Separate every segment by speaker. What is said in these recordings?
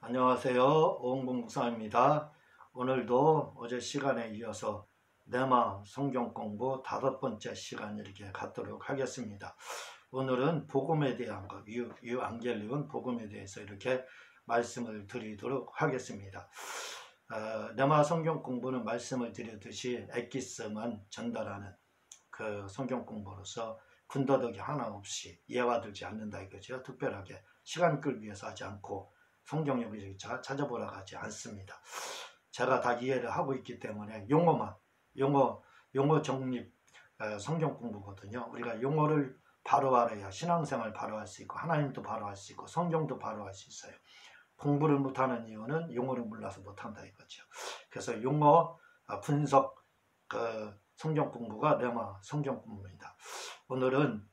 Speaker 1: 안녕하세요. 오은국 목사입니다. 오늘도 어제 시간에 이어서 네마 성경 공부 5번째 시간 이렇게 갖도록 하겠습니다. 오늘은 복음에 대한 것, 유앙겔리온 복음에 대해서 이렇게 말씀을 드리도록 하겠습니다. 네마 성경 공부는 말씀을 드렸듯이 엑기스만 전달하는 그 성경 공부로서 군더더기 하나 없이 예화들지 않는다 이거죠. 특별하게 시간 끌기 위해서 하지 않고 성경 여기저기 찾아보라고 하지 않습니다. 제가 다 이해를 하고 있기 때문에 용어 정립 성경 공부거든요. 우리가 용어를 바로 알아야 신앙생활 바로 할 수 있고 하나님도 바로 할 수 있고 성경도 바로 할 수 있어요. 공부를 못하는 이유는 용어를 몰라서 못한다 이거죠. 그래서 용어 분석 성경 공부가 네마 성경 공부입니다. 오늘은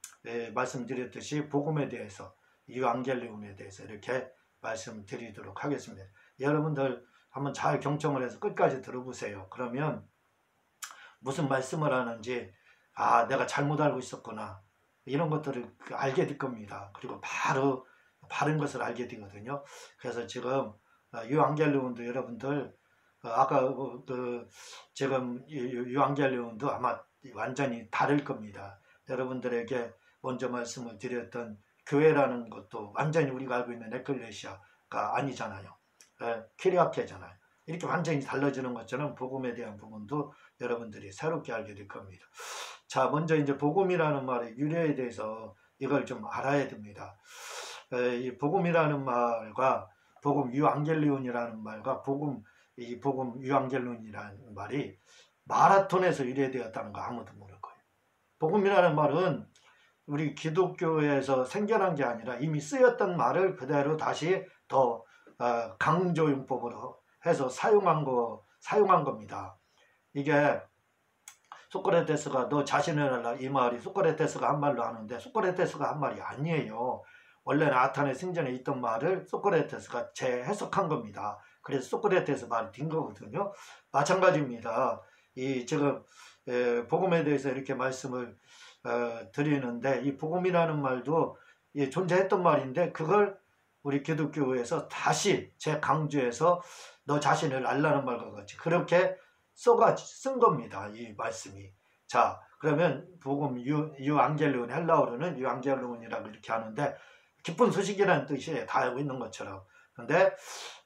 Speaker 1: 말씀드렸듯이 복음에 대해서 유앙겔리온에 대해서 이렇게 말씀드리도록 하겠습니다. 여러분들 한번 잘 경청을 해서 끝까지 들어보세요. 그러면 무슨 말씀을 하는지 내가 잘못 알고 있었구나 이런 것들을 알게 될 겁니다. 그리고 바로 바른 것을 알게 되거든요. 그래서 지금 유앙겔리온도 여러분들 아까 지금 유앙겔리온도 아마 완전히 다를 겁니다. 여러분들에게 먼저 말씀을 드렸던 교회라는 것도 완전히 우리가 알고 있는 에클레시아가 아니잖아요. 키리아케잖아요. 이렇게 완전히 달라지는 것처럼 복음에 대한 부분도 여러분들이 새롭게 알게 될 겁니다. 자, 먼저 이제 복음이라는 말의 유래에 대해서 이걸 좀 알아야 됩니다. 이 복음이라는 말과 복음 유앙겔리온이라는 말과 복음 유앙겔리온이라는 말이 마라톤에서 유래되었다는 거 아무도 모를 거예요. 복음이라는 말은 우리 기독교에서 생겨난 게 아니라 이미 쓰였던 말을 그대로 다시 더 강조용법으로 해서 사용한 겁니다. 이게 소크라테스가 너 자신을 알라 이 말이 소크라테스가 한 말로 하는데 소크라테스가 한 말이 아니에요. 원래는 아테네 승전에 있던 말을 소크라테스가 재해석한 겁니다. 그래서 소크라테스 말이 된 거거든요. 마찬가지입니다. 이 지금 복음에 대해서 이렇게 말씀을 드리는데 이 복음이라는 말도 존재했던 말인데 그걸 우리 기독교에서 다시 재강조해서 너 자신을 알라는 말과 같이 그렇게 쓴 겁니다. 이 말씀이. 자, 그러면 복음 유앙겔리온 헬라어로는 유앙겔리온이라고 이렇게 하는데 기쁜 소식이라는 뜻이 다 알고 있는 것처럼. 근데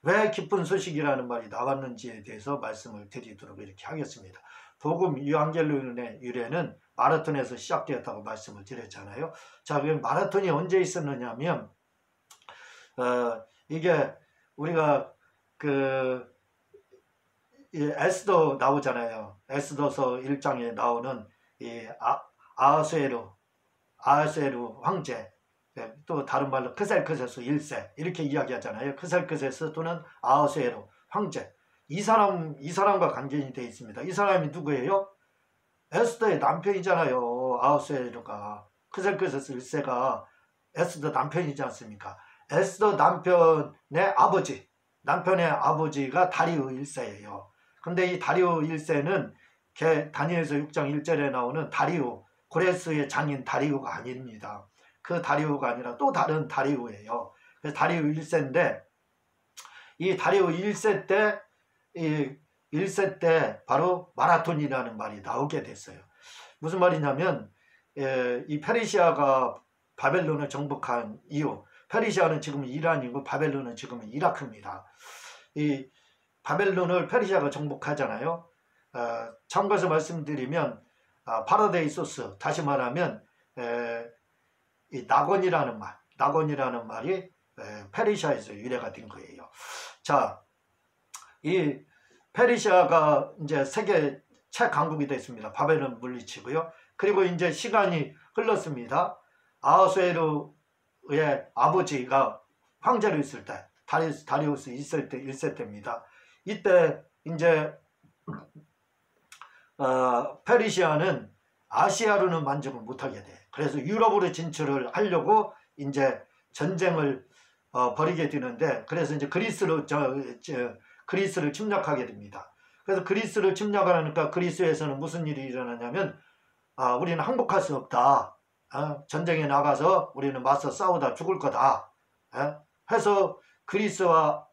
Speaker 1: 왜 기쁜 소식이라는 말이 나왔는지에 대해서 말씀을 드리도록 이렇게 하겠습니다. 복음 유앙겔리온의 유래는 마라톤에서 시작되었다고 말씀을 드렸잖아요. 자, 그럼 마라톤이 언제 있었느냐면 이게 우리가 에스더 나오잖아요. 에스더서 1장에 나오는 이 아하수에루 황제, 또 다른 말로 크셀크세스 1세 이렇게 이야기하잖아요. 크셀크세스 또는 아하수에루 황제. 이 사람과 관계이 되어 있습니다. 이 사람이 누구예요? 에스더의 남편이잖아요. 아하수에루가. 크셀크세스 1세가 에스더 남편이지 않습니까? 에스더 남편의 아버지가 다리오 1세예요. 근데 이 다리오 1세는 다니엘서 6장 1절에 나오는 다리오, 고레스의 장인 다리오가 아닙니다. 그 다리오가 아니라 또 다른 다리오예요. 그래서 다리오 1세인데 이 다리오 1세 때 바로 마라톤이라는 말이 나오게 됐어요. 무슨 말이냐면 이 페르시아가 바벨론을 정복한 이후, 페르시아는 지금 이란이고 바벨론은 지금 이라크입니다. 이 바벨론을 페르시아가 정복하잖아요. 참고해서 말씀드리면 파라데이소스, 다시 말하면 이 낙원이라는 말이 페르시아에서 유래가 된 거예요. 자, 이 페르시아가 이제 세계 최강국이 됐습니다. 바벨론 물리치고요. 그리고 이제 시간이 흘렀습니다. 아하수에루의 아버지가 황제로 있을 때, 다리우스 있을 때 1세 때입니다. 이때 이제 페르시아는 아시아로는 만족을 못하게 돼. 그래서 유럽으로 진출을 하려고 이제 전쟁을 벌이게 되는데, 그래서 이제 그리스를 침략하게 됩니다. 그래서 그리스를 침략하니까 그리스에서는 무슨 일이 일어나냐면 우리는 항복할 수 없다. 전쟁에 나가서 우리는 맞서 싸우다 죽을 거다. 해서 그리스와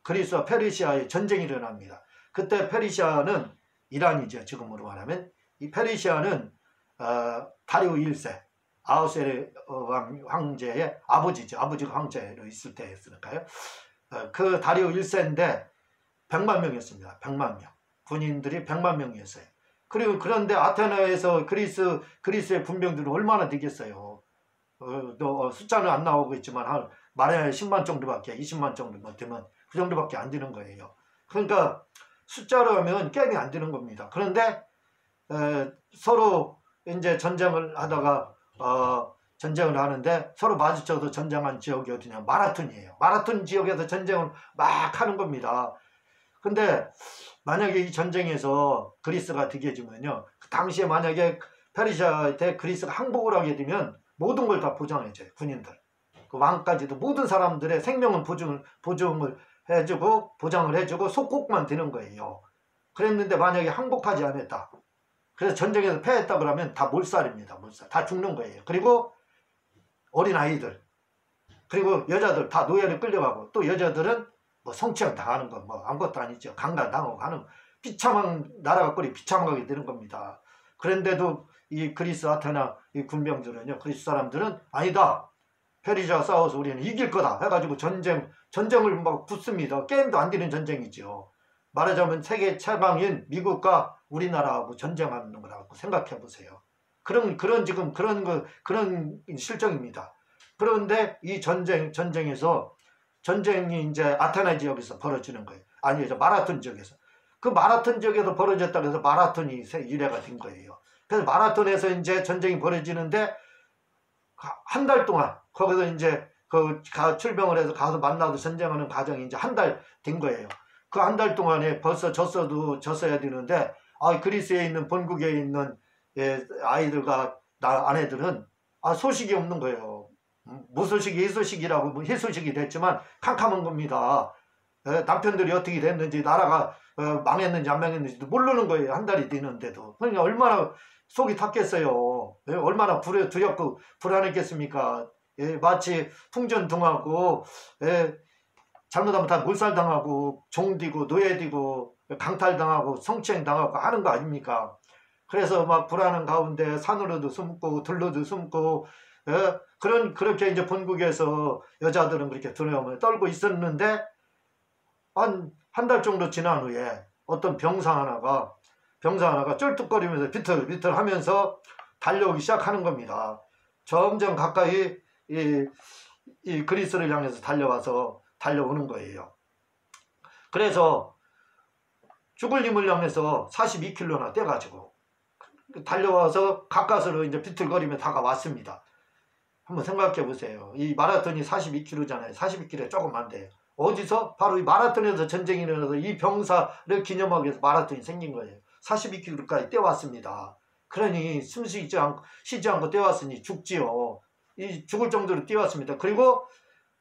Speaker 1: 그리스와 페르시아의 전쟁이 일어납니다. 그때 페르시아는 이란이죠. 지금으로 말하면 이 페르시아는 다리오 1세 아하수에르 황제의 아버지죠. 아버지가 황제로 있을 때였으니까요. 그 다리오 1세인데 100만 명이었습니다. 100만 명. 군인들이 100만 명이었어요. 그리고 그런데 아테네에서 그리스의 군병들은 얼마나 되겠어요. 숫자는 안 나오고 있지만 말해 10만 정도밖에 20만 정도 되면 그 정도밖에 안 되는 거예요. 그러니까 숫자로 하면 게임이 안 되는 겁니다. 그런데 서로 이제 전쟁을 하다가 전쟁을 하는데 서로 마주쳐도 전쟁한 지역이 어디냐 마라톤이에요. 마라톤 지역에서 전쟁을 막 하는 겁니다. 근데 만약에 이 전쟁에서 그리스가 득해지면요, 그 당시에 만약에 페르시아한테 그리스가 항복을 하게 되면 모든 걸 다 보장해줘요. 군인들 그 왕까지도 모든 사람들의 생명은 보증을 해주고 보장을 해주고 속국만 되는 거예요. 그랬는데 만약에 항복하지 않았다, 그래서 전쟁에서 패했다 그러면 다 몰살입니다. 몰살. 다 죽는 거예요. 그리고 어린아이들 그리고 여자들 다 노예를 끌려가고, 또 여자들은 뭐 성추행 당하는 건 뭐 아무것도 아니죠. 강간 당하고 하는 비참한 나라가 꼴이 비참하게 되는 겁니다. 그런데도 이 그리스 아테나 이 군병들은요, 그리스 사람들은 아니다, 페르시아와 싸워서 우리는 이길 거다 해가지고 전쟁을 막 붙습니다. 게임도 안 되는 전쟁이죠. 말하자면 세계 최강인 미국과 우리나라하고 전쟁하는 거라고 생각해 보세요. 그런 실정입니다. 그런데 이 전쟁에서 전쟁이 이제 아테네 지역에서 벌어지는 거예요. 아니죠, 마라톤 지역에서. 그 마라톤 지역에서 벌어졌다고 해서 마라톤이 유래가 된 거예요. 그래서 마라톤에서 이제 전쟁이 벌어지는데 한 달 동안 거기서 이제 출병을 해서 가서 만나서 전쟁하는 과정이 이제 한 달 된 거예요. 그 한 달 동안에 벌써 졌어야 되는데 그리스에 있는 본국에 있는 아이들과 아내들은 소식이 없는 거예요. 무소식이 희소식이라고 뭐 희소식이 됐지만 캄캄한 겁니다. 남편들이 어떻게 됐는지, 나라가 망했는지 안 망했는지도 모르는 거예요. 한 달이 되는데도. 그러니까 얼마나 속이 탔겠어요. 얼마나 두렵고 불안했겠습니까. 마치 풍전등하고 잘못하면 다 몰살당하고 종되고 노예되고 강탈당하고 성추행당하고 하는 거 아닙니까. 그래서 막 불안한 가운데 산으로도 숨고 들로도 숨고 그렇게 이제 본국에서 여자들은 그렇게 두려움을 떨고 있었는데, 한 달 정도 지난 후에 어떤 병사 하나가 쩔뚝거리면서 비틀비틀 하면서 달려오기 시작하는 겁니다. 점점 가까이 이 그리스를 향해서 달려오는 거예요. 그래서 죽을 힘을 향해서 42km나 떼가지고 달려와서 가까스로 이제 비틀거리며 다가왔습니다. 한번 생각해 보세요. 이 마라톤이 42km잖아요. 42km 조금 안 돼요. 어디서? 바로 이 마라톤에서 전쟁이 일어나서 이 병사를 기념하기 위해서 마라톤이 생긴 거예요. 42km까지 떼왔습니다. 그러니 쉬지 않고 떼왔으니 죽지요. 이 죽을 정도로 떼왔습니다. 그리고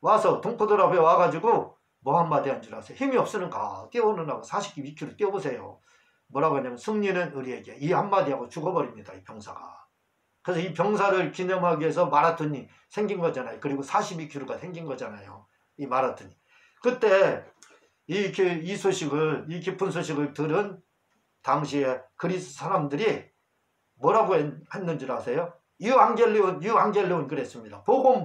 Speaker 1: 와서 동포들 앞에 와가지고 뭐 한마디 한 줄 아세요? 힘이 없으니까 떼어오느라고 42km 떼어보세요. 뭐라고 하냐면 승리는 우리에게, 이 한마디하고 죽어버립니다. 이 병사가. 그래서 이 병사를 기념하기 위해서 마라톤이 생긴 거잖아요. 그리고 42km가 생긴 거잖아요. 이 마라톤이. 그때 이 깊은 소식을 들은 당시에 그리스 사람들이 뭐라고 했는지 아세요? 유앙겔리온 그랬습니다. 복음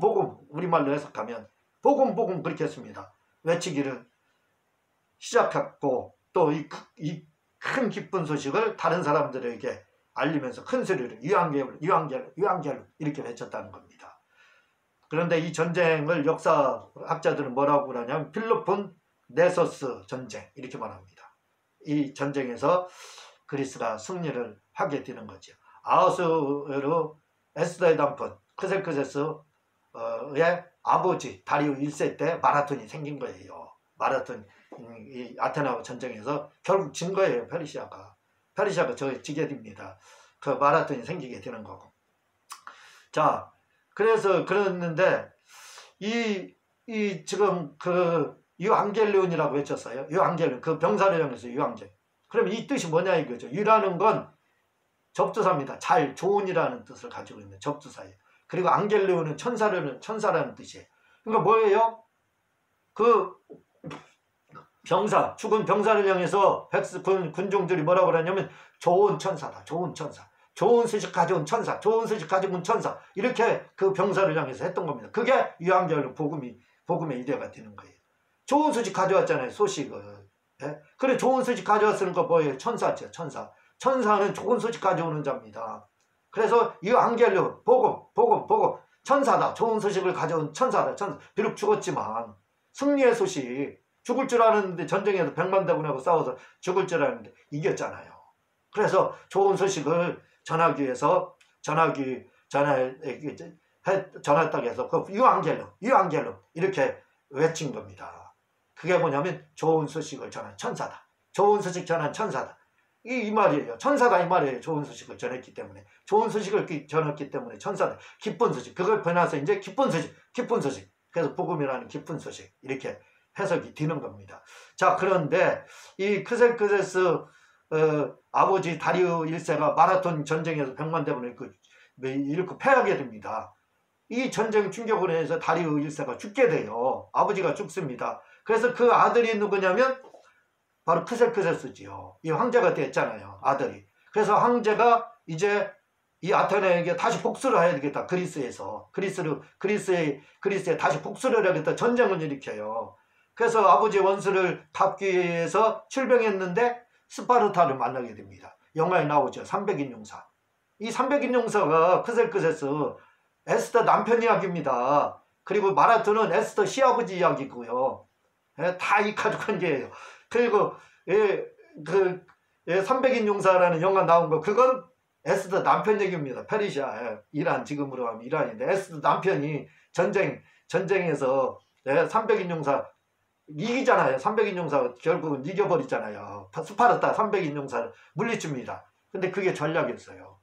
Speaker 1: 우리말로 해석하면 복음 그렇게 했습니다. 외치기를 시작했고, 또 이 큰 기쁜 소식을 다른 사람들에게 알리면서 큰 소리로 유앙겔 이렇게 외쳤다는 겁니다. 그런데 이 전쟁을 역사학자들은 뭐라고 그러냐면 필로폰 네소스 전쟁 이렇게 말합니다. 이 전쟁에서 그리스가 승리를 하게 되는 거죠. 아하수에르 에스다에담폰 크셀크세스의 아버지 다리오 1세 때 마라톤이 생긴 거예요. 마라톤, 이 아테나 전쟁에서 결국 진 거예요. 페르시아가 지게 됩니다. 그 마라톤이 생기게 되는 거고. 자, 그래서 그랬는데 지금 유앙겔리온이라고 외쳤어요. 유앙겔리온, 그 병사를 향해서 유앙겔. 그럼 이 뜻이 뭐냐 이거죠. 유라는 건 접두사입니다. 잘, 좋은이라는 뜻을 가지고 있는 접두사예요. 그리고 앙겔리온은 천사라는 뜻이에요. 그러니까 뭐예요? 병사, 죽은 병사를 향해서 군중들이 뭐라고 그러냐면 좋은 천사다, 좋은 천사, 좋은 소식 가져온 천사, 좋은 소식 가져온 천사, 이렇게 그 병사를 향해서 했던 겁니다. 그게 유한결로 복음의 이래가 되는 거예요. 좋은 소식 가져왔잖아요, 소식을. 예? 그래, 좋은 소식 가져왔으니까 뭐예요? 천사죠, 천사. 천사는 좋은 소식 가져오는 자입니다. 그래서 유한결로 복음, 천사다, 좋은 소식을 가져온 천사다, 천사. 비록 죽었지만 승리의 소식, 죽을 줄 알았는데 전쟁에서 100만 대군하고 싸워서 죽을 줄 알았는데 이겼잖아요. 그래서 좋은 소식을 전하기 위해서 전했다고 해서 그 유한겔로 이렇게 외친 겁니다. 그게 뭐냐면 좋은 소식을 전한 천사다. 좋은 소식 전한 천사다. 이 말이에요. 천사다 이 말이에요. 좋은 소식을 전했기 때문에. 좋은 소식을 전했기 때문에 천사다. 기쁜 소식. 그걸 변해서 이제 기쁜 소식. 그래서 복음이라는 기쁜 소식. 이렇게 해석이 되는 겁니다. 자, 그런데 이 크셀크세스 아버지 다리오 1세가 마라톤 전쟁에서 100만 대군을 잃고 패하게 됩니다. 이 전쟁 충격으로 인해서 다리오 1세가 죽게 돼요. 아버지가 죽습니다. 그래서 그 아들이 누구냐면 바로 크셀크세스지요. 이 황제가 됐잖아요, 아들이. 그래서 황제가 이제 이 아테네에게 다시 복수를 해야 되겠다. 그리스에 다시 복수를 해야겠다. 전쟁을 일으켜요. 그래서 아버지의 원수를 갚기 위해서 출병했는데 스파르타를 만나게 됩니다. 영화에 나오죠. 300인 용사. 이 300인 용사가 크셀크세스 에스더 남편 이야기입니다. 그리고 마라톤은 에스더 시아버지 이야기고요. 다 이 가족 관계예요. 그리고 300인 용사라는 영화 나온 거, 그건 에스더 남편 얘기입니다. 페르시아, 이란, 지금으로 하면 이란인데 에스더 남편이 전쟁에서 300인 용사 이기잖아요. 300인 용사 결국은 이겨버리잖아요. 스파르타 300인 용사를 물리칩니다. 근데 그게 전략이었어요.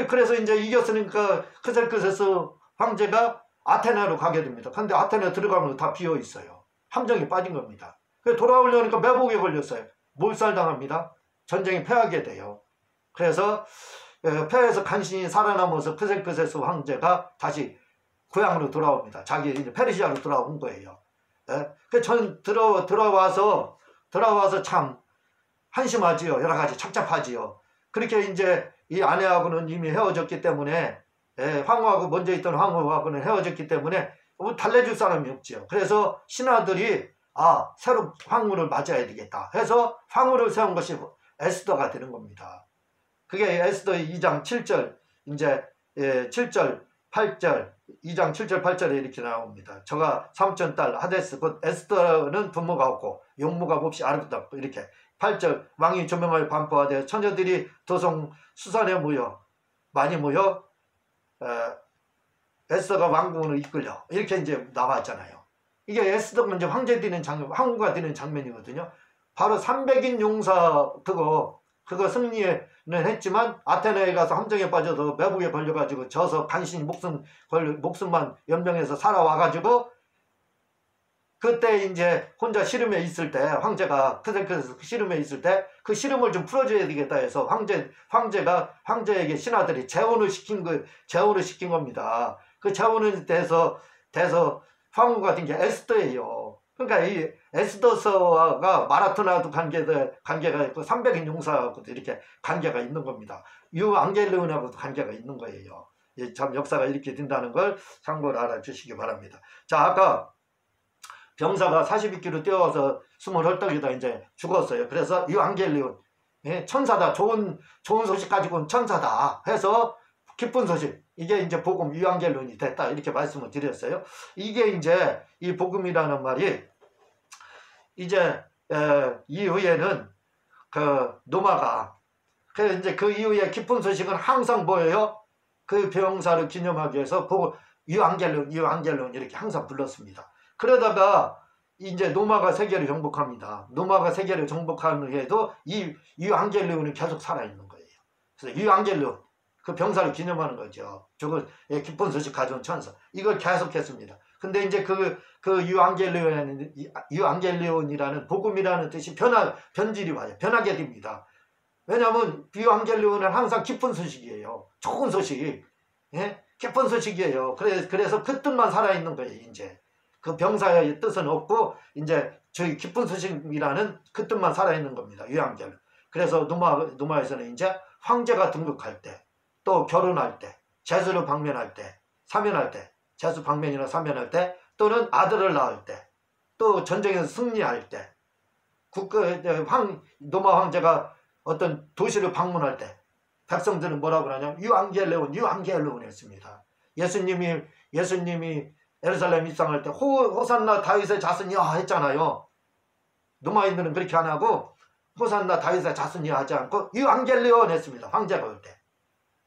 Speaker 1: 그래서 이제 이겼으니까 크셀크세스 황제가 아테네로 가게 됩니다. 근데 아테네 들어가면 다 비어 있어요. 함정에 빠진 겁니다. 돌아오려니까 매복에 걸렸어요. 몰살당합니다. 전쟁에 패하게 돼요. 그래서 패해서 간신히 살아남아서 크셀크세스 황제가 다시 고향으로 돌아옵니다. 자기 이제 페르시아로 돌아온 거예요. 전 들어와서 참 한심하지요. 여러 가지 착잡하지요. 그렇게 이제 이 아내하고는 이미 헤어졌기 때문에, 황후하고 먼저 있던 황후하고는 헤어졌기 때문에 달래줄 사람이 없지요. 그래서 신하들이 새로 황후를 맞아야 되겠다 해서 황후를 세운 것이 에스더가 되는 겁니다. 그게 에스더 2장 7절, 이제 7절, 8절, 2장 7절, 8절에 이렇게 나옵니다. 저가 삼촌 딸 하데스, 곧 에스더는 부모가 없고 용모가 몹시 아름답고, 이렇게 8절, 왕이 조명을 반포하되 처녀들이 도성 수산에 많이 모여 에스더가 왕궁으로 이끌려, 이렇게 이제 나왔잖아요. 이게 에스더가 이제 황후가 되는 장면이거든요. 바로 300인 용사 그거 승리는 했지만 아테네에 가서 함정에 빠져서 매복에 걸려가지고 져서 간신히 목숨만 연명해서 살아와가지고, 그때 이제 혼자 시름에 있을 때, 황제가 크셀크세스 시름에 있을 때 그 시름을 좀 풀어줘야 되겠다 해서 황제에게 신하들이 재혼을 시킨 겁니다. 그 재혼을 돼서 황후가 된 게 에스더예요. 그러니까 이 에스더서가 마라톤하고도 관계가 있고 300인 용사하고도 이렇게 관계가 있는 겁니다. 유앙겔레온하고도 관계가 있는 거예요. 참 역사가 이렇게 된다는 걸 참고로 알아주시기 바랍니다. 자, 아까 병사가 42km 뛰어서 숨을 헐떡이다 이제 죽었어요. 그래서 유앙겔레온, 천사다, 좋은 소식 가지고 온 천사다 해서 기쁜 소식, 이게 이제 복음 유앙겔론이 됐다, 이렇게 말씀을 드렸어요. 이게 이제 이 복음이라는 말이 이제 이후에는 노마가 이제 그 이후에 기쁜 소식은 항상 뭐예요? 그 병사를 기념하기 위해서 유앙겔론 이렇게 항상 불렀습니다. 그러다가 이제 노마가 세계를 정복합니다. 노마가 세계를 정복하는 해도 이 유앙겔론이 계속 살아있는 거예요. 그래서 유앙겔론, 그 병사를 기념하는 거죠. 저거 기쁜 소식 가져온 천사, 이걸 계속했습니다. 근데 이제 그 유앙겔리온이라는 복음이라는 뜻이 변질이 와요. 변하게 됩니다. 왜냐하면 유앙겔리온은 항상 기쁜 소식이에요. 좋은 소식, 기쁜 소식이에요. 그래서 그 뜻만 살아있는 거예요. 이제 그 병사의 뜻은 없고 이제 저희 기쁜 소식이라는 그 뜻만 살아있는 겁니다. 유앙겔. 그래서 누마에서는 이제 황제가 등극할 때, 또 결혼할 때, 제수를 방면할 때, 사면할 때, 제수 방면이나 사면할 때, 또는 아들을 낳을 때, 또 전쟁에서 승리할 때, 노마 황제가 어떤 도시를 방문할 때 백성들은 뭐라고 그러냐면 유앙겔레온 했습니다. 예수님이 예루살렘 입성할 때 호산나 다윗의 자손이야 했잖아요. 노마인들은 그렇게 안 하고 호산나 다윗의 자손이야 하지 않고 유앙겔레온 했습니다. 황제가 올 때.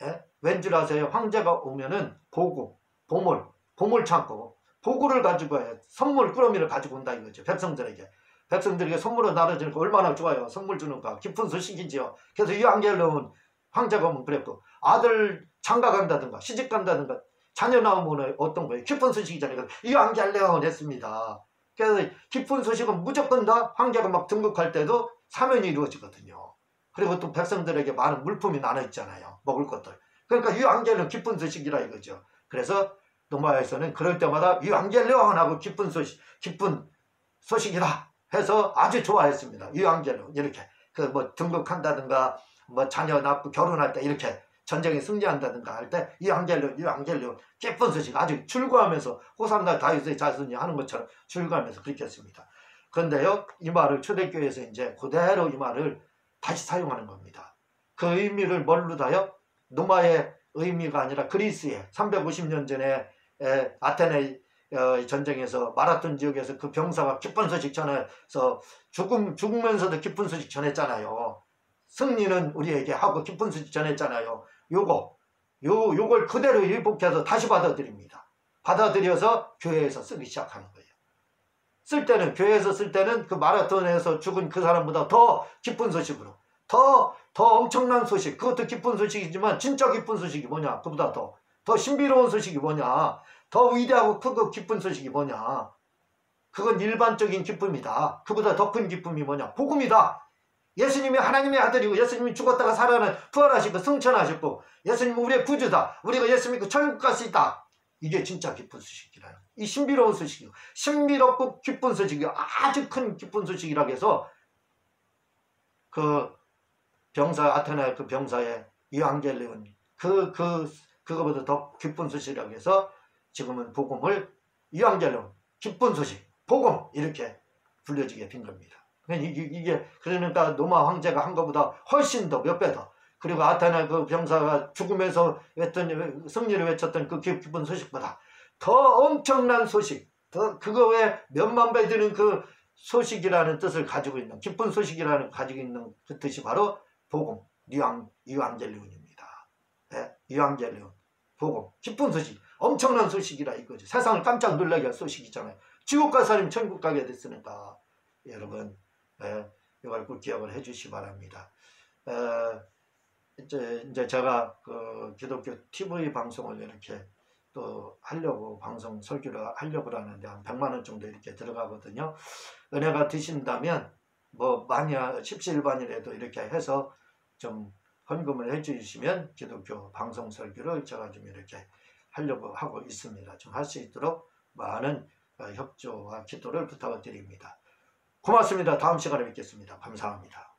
Speaker 1: 예? 왠줄 아세요? 황제가 오면은 보물 창고 보고를 가지고 와요. 선물 꾸러미를 가지고 온다 이거죠. 백성들에게 선물을 나눠주는 거 얼마나 좋아요. 선물 주는 거 기쁜 소식이지요. 그래서 유앙겔레온 황제가 오면 그랬고, 아들 장가 간다든가 시집 간다든가 자녀 나오면 어떤 거예요? 기쁜 소식이잖아요. 유앙겔레온 했습니다. 그래서 기쁜 소식은 무조건 다 황제가 막 등극할 때도 사면이 이루어지거든요. 그리고 또 백성들에게 많은 물품이 나눠 있잖아요. 먹을 것들. 그러니까 유앙겔레온 기쁜 소식이라 이거죠. 그래서 노마에서는 그럴 때마다 유앙겔레온 하고 기쁜 소식이라 해서 아주 좋아했습니다. 유앙겔레온 이렇게 그 뭐 등극한다든가 뭐 자녀 낳고 결혼할 때 이렇게 전쟁에 승리한다든가 할 때 유앙겔레온 기쁜 소식 아주 출구하면서 호산나 다윗의 자손이 하는 것처럼 출구하면서 그렇게 했습니다. 그런데요, 이 말을 초대교회에서 이제 그대로 이 말을 다시 사용하는 겁니다. 그 의미를 뭘로 다요? 노마의 의미가 아니라 그리스의 350년 전에 아테네 전쟁에서 마라톤 지역에서 그 병사가 기쁜 소식 전해서 죽으면서도 기쁜 소식 전했잖아요. 승리는 우리에게 하고 기쁜 소식 전했잖아요. 요걸 그대로 일복해서 다시 받아들입니다. 받아들여서 교회에서 쓰기 시작하는 거예요. 교회에서 쓸 때는 그 마라톤에서 죽은 그 사람보다 더 기쁜 소식으로, 더 엄청난 소식, 그것도 기쁜 소식이지만 진짜 기쁜 소식이 뭐냐? 그보다 더 신비로운 소식이 뭐냐? 더 위대하고 크고 기쁜 소식이 뭐냐? 그건 일반적인 기쁨이다. 그보다 더 큰 기쁨이 뭐냐? 복음이다. 예수님이 하나님의 아들이고 예수님이 죽었다가 부활하시고 승천하셨고 예수님은 우리의 구주다. 우리가 예수 믿고 천국 갈 수 있다. 이게 진짜 기쁜 소식이라요. 이 신비로운 소식이요. 신비롭고 기쁜 소식이요. 아주 큰 기쁜 소식이라고 해서 그 병사 아테네 그 병사의 유앙겔레온 그거보다 더 기쁜 소식이라고 해서 지금은 복음을 유앙겔레온 기쁜 소식 복음 이렇게 불려지게 된 겁니다. 그러니까 노마 황제가 한 것보다 훨씬 더 몇 배 더. 그리고 아테네 그 병사가 죽으면서 승리를 외쳤던 그 기쁜 소식보다 더 엄청난 소식, 더 그거에 몇만 배 드는 그 소식이라는 뜻을 가지고 있는 기쁜 소식이라는 가지고 있는 그 뜻이 바로 복음, 유앙겔레온입니다. 네? 유앙겔레온, 복음, 기쁜 소식, 엄청난 소식이라 이거죠. 세상을 깜짝 놀라게 할 소식이잖아요. 지옥 갈 사람이 천국 가게 됐으니까 여러분 이걸 꼭 기억을 해주시기 바랍니다. 이제 제가 그 기독교 TV 방송을 이렇게 또 하려고 방송 설교를 하려고 하는데 한 100만 원 정도 이렇게 들어가거든요. 은혜가 되신다면 뭐 만약 십시일반이라도 이렇게 해서 좀 헌금을 해주시면 기독교 방송 설교를 제가 좀 이렇게 하려고 하고 있습니다. 좀 할 수 있도록 많은 협조와 기도를 부탁을 드립니다. 고맙습니다. 다음 시간에 뵙겠습니다. 감사합니다.